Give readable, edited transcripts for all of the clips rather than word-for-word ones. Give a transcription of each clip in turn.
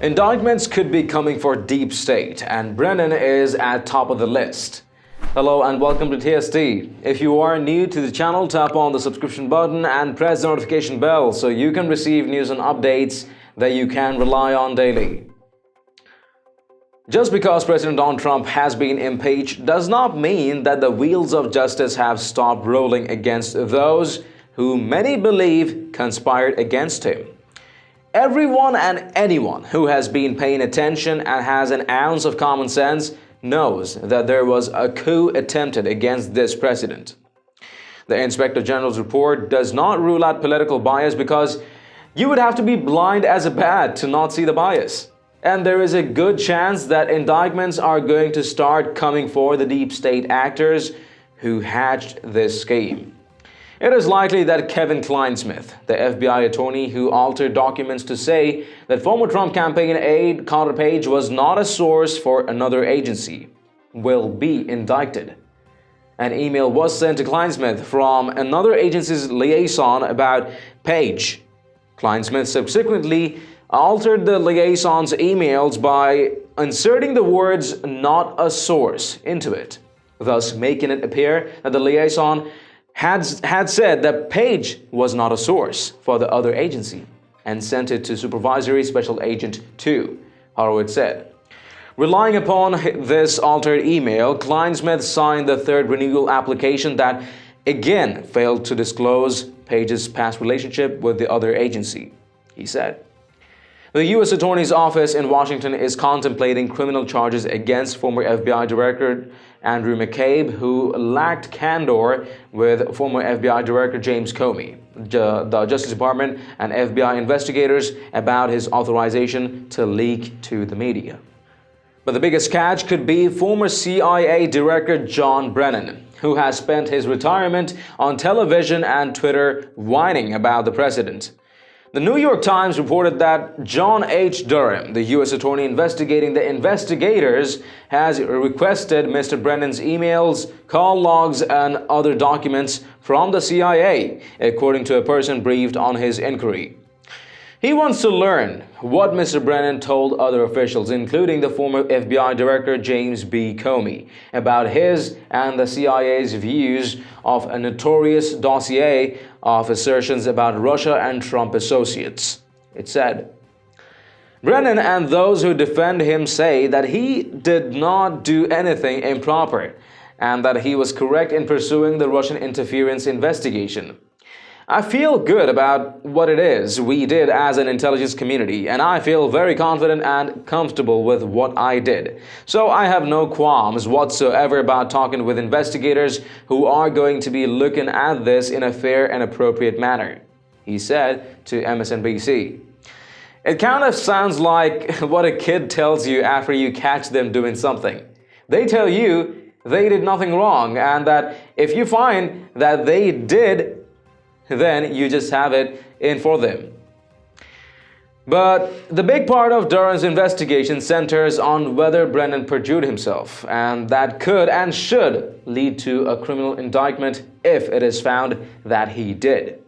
Indictments could be coming for deep state, and Brennan is at top of the list. Hello and welcome to TST. If you are new to the channel, tap on the subscription button and press the notification bell so you can receive news and updates that you can rely on daily. Just because President Donald Trump has been impeached does not mean that the wheels of justice have stopped rolling against those who many believe conspired against him. Everyone and anyone who has been paying attention and has an ounce of common sense knows that there was a coup attempted against this president. The Inspector General's report does not rule out political bias because you would have to be blind as a bat to not see the bias. And there is a good chance that indictments are going to start coming for the deep state actors who hatched this scheme. It is likely that Kevin Clinesmith, the FBI attorney who altered documents to say that former Trump campaign aide Carter Page was not a source for another agency, will be indicted. An email was sent to Clinesmith from another agency's liaison about Page. Clinesmith subsequently altered the liaison's emails by inserting the words "not a source" into it, thus making it appear that the liaison had said that Page was not a source for the other agency and sent it to Supervisory Special Agent 2, Horowitz said. Relying upon this altered email, Clinesmith signed the third renewal application that again failed to disclose Page's past relationship with the other agency, he said. The U.S. Attorney's Office in Washington is contemplating criminal charges against former FBI Director Andrew McCabe, who lacked candor with former FBI Director James Comey, the Justice Department, and FBI investigators about his authorization to leak to the media. But the biggest catch could be former CIA Director John Brennan, who has spent his retirement on television and Twitter whining about the president. The New York Times reported that John H. Durham, the U.S. Attorney investigating the investigators, has requested Mr. Brennan's emails, call logs, and other documents from the CIA, according to a person briefed on his inquiry. He wants to learn what Mr. Brennan told other officials, including the former FBI Director James B. Comey, about his and the CIA's views of a notorious dossier of assertions about Russia and Trump associates. It said, Brennan and those who defend him say that he did not do anything improper and that he was correct in pursuing the Russian interference investigation. I feel good about what it is we did as an intelligence community, and I feel very confident and comfortable with what I did. So I have no qualms whatsoever about talking with investigators who are going to be looking at this in a fair and appropriate manner, he said to MSNBC. It kind of sounds like what a kid tells you after you catch them doing something. They tell you they did nothing wrong, and that if you find that they did, then you just have it in for them. But the big part of Durham's investigation centers on whether Brennan perjured himself, and that could and should lead to a criminal indictment if it is found that he did.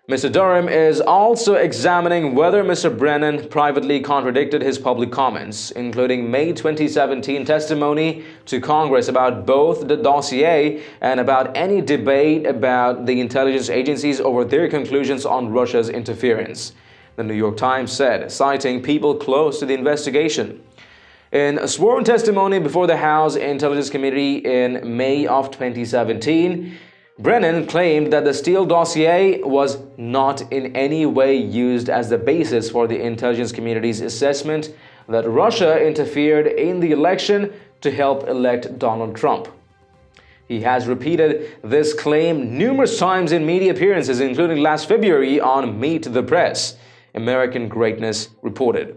Mr. Durham is also examining whether Mr. Brennan privately contradicted his public comments, including May 2017 testimony to Congress about both the dossier and about any debate about the intelligence agencies over their conclusions on Russia's interference, the New York Times said, citing people close to the investigation. In a sworn testimony before the House Intelligence Committee in May of 2017, Brennan claimed that the Steele dossier was not in any way used as the basis for the intelligence community's assessment that Russia interfered in the election to help elect Donald Trump. He has repeated this claim numerous times in media appearances, including last February on Meet the Press, American Greatness reported.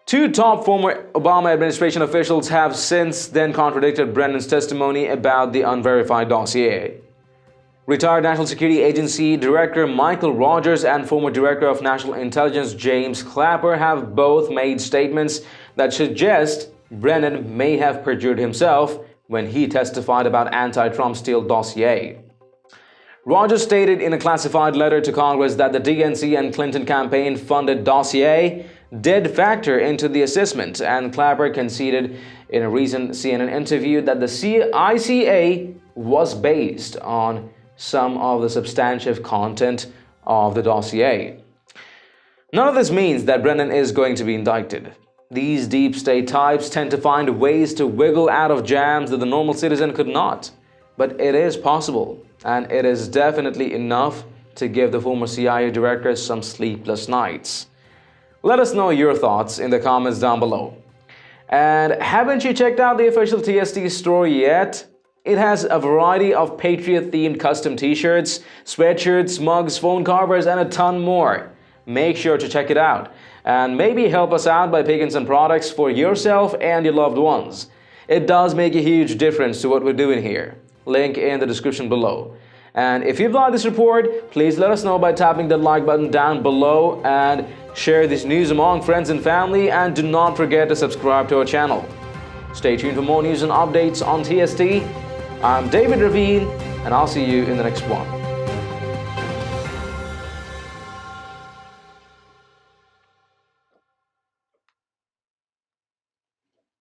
Two top former Obama administration officials have since then contradicted Brennan's testimony about the unverified dossier. Retired National Security Agency Director Michael Rogers and former Director of National Intelligence James Clapper have both made statements that suggest Brennan may have perjured himself when he testified about anti-Trump Steele dossier. Rogers stated in a classified letter to Congress that the DNC and Clinton campaign-funded dossier did factor into the assessment, and Clapper conceded in a recent CNN interview that the ICA was based on some of the substantive content of the dossier. None of this means that Brennan is going to be indicted. These deep state types tend to find ways to wiggle out of jams that the normal citizen could not. But it is possible, and it is definitely enough to give the former CIA director some sleepless nights. Let us know your thoughts in the comments down below. And haven't you checked out the official TST store yet? It has a variety of Patriot-themed custom t-shirts, sweatshirts, mugs, phone covers, and a ton more. Make sure to check it out, and maybe help us out by picking some products for yourself and your loved ones. It does make a huge difference to what we're doing here. Link in the description below. And if you've liked this report, please let us know by tapping the like button down below and share this news among friends and family, and do not forget to subscribe to our channel. Stay tuned for more news and updates on TST. I'm David Ravine, and I'll see you in the next one.